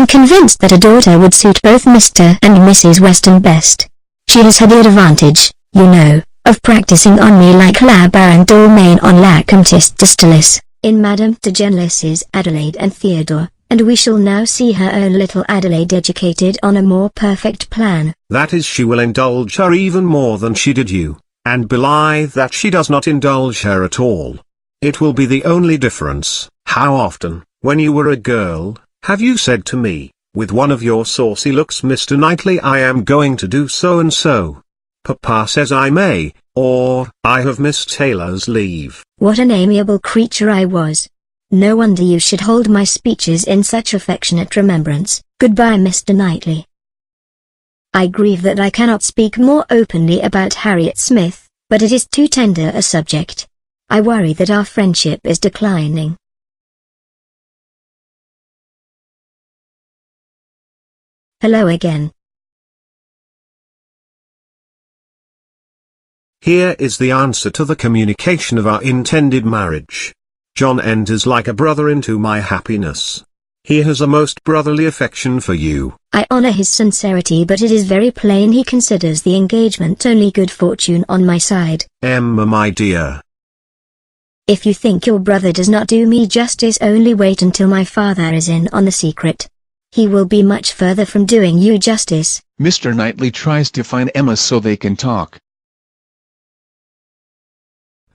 am convinced that a daughter would suit both Mr. and Mrs. Weston best. She has had the advantage, you know, of practicing on me like La Baron d'Almaine on La Comtesse de Stalis, in Madame de Genlis's Adelaide and Theodore, and we shall now see her own little Adelaide educated on a more perfect plan. That is, she will indulge her even more than she did you, and belie that she does not indulge her at all. It will be the only difference. How often, when you were a girl, have you said to me, with one of your saucy looks, Mr. Knightley, I am going to do so and so. Papa says I may, or I have Miss Taylor's leave. What an amiable creature I was. No wonder you should hold my speeches in such affectionate remembrance. Goodbye, Mr. Knightley. I grieve that I cannot speak more openly about Harriet Smith, but it is too tender a subject. I worry that our friendship is declining. Hello again. Here is the answer to the communication of our intended marriage. John enters like a brother into my happiness. He has a most brotherly affection for you. I honor his sincerity, but it is very plain he considers the engagement only good fortune on my side. Emma, my dear. If you think your brother does not do me justice, only wait until my father is in on the secret. He will be much further from doing you justice. Mr. Knightley tries to find Emma so they can talk.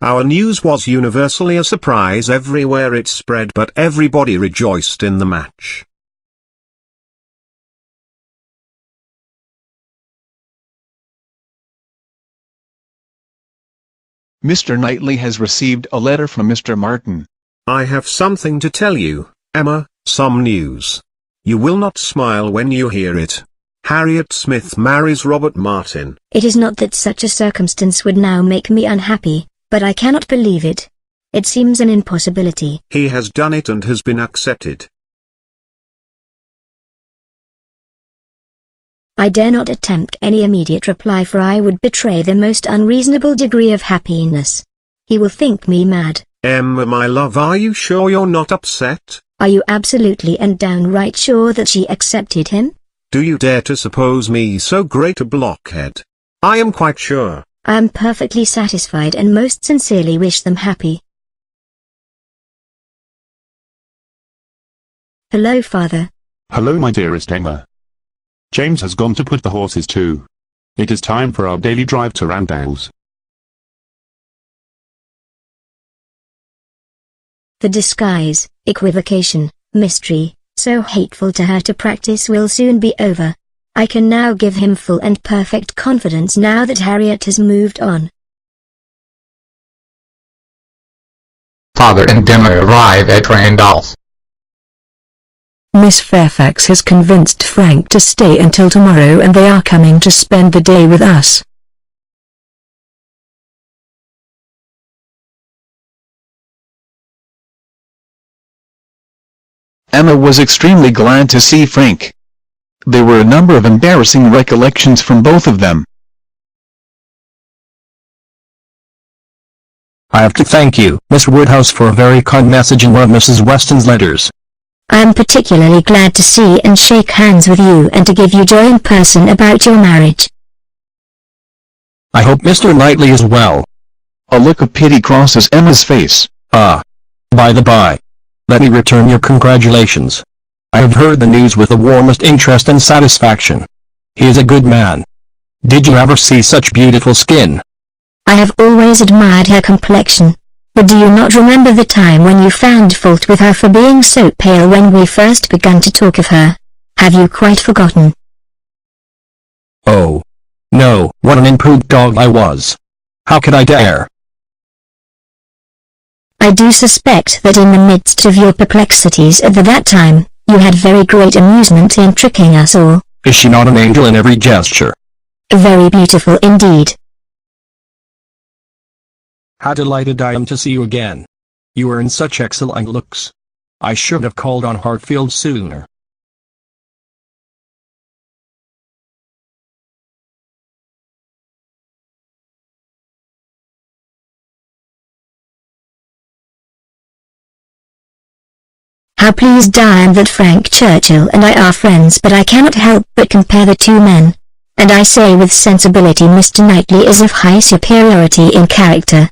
Our news was universally a surprise everywhere it spread, but everybody rejoiced in the match. Mr. Knightley has received a letter from Mr. Martin. I have something to tell you, Emma, some news. You will not smile when you hear it. Harriet Smith marries Robert Martin. It is not that such a circumstance would now make me unhappy, but I cannot believe it. It seems an impossibility. He has done it and has been accepted. I dare not attempt any immediate reply, for I would betray the most unreasonable degree of happiness. He will think me mad. Emma, my love, are you sure you're not upset? Are you absolutely and downright sure that she accepted him? Do you dare to suppose me so great a blockhead? I am quite sure. I am perfectly satisfied and most sincerely wish them happy. Hello, Father. Hello, my dearest Emma. James has gone to put the horses to. It is time for our daily drive to Randalls. The disguise, equivocation, mystery, so hateful to her to practice, will soon be over. I can now give him full and perfect confidence now that Harriet has moved on. Father and Emma arrive at Randolph. Miss Fairfax has convinced Frank to stay until tomorrow, and they are coming to spend the day with us. Emma was extremely glad to see Frank. There were a number of embarrassing recollections from both of them. I have to thank you, Miss Woodhouse, for a very kind message in one of Mrs. Weston's letters. I am particularly glad to see and shake hands with you and to give you joy in person about your marriage. I hope Mr. Knightley is well. A look of pity crosses Emma's face. Ah. By the by. Let me return your congratulations. I have heard the news with the warmest interest and satisfaction. He is a good man. Did you ever see such beautiful skin? I have always admired her complexion. But do you not remember the time when you found fault with her for being so pale when we first began to talk of her? Have you quite forgotten? Oh. No, what an improved dog I was. How could I dare? I do suspect that in the midst of your perplexities at that time, you had very great amusement in tricking us all. Is she not an angel in every gesture? Very beautiful indeed. How delighted I am to see you again. You are in such excellent looks. I should have called on Hartfield sooner. How pleased I am that Frank Churchill and I are friends, but I cannot help but compare the two men. And I say with sensibility Mr. Knightley is of high superiority in character,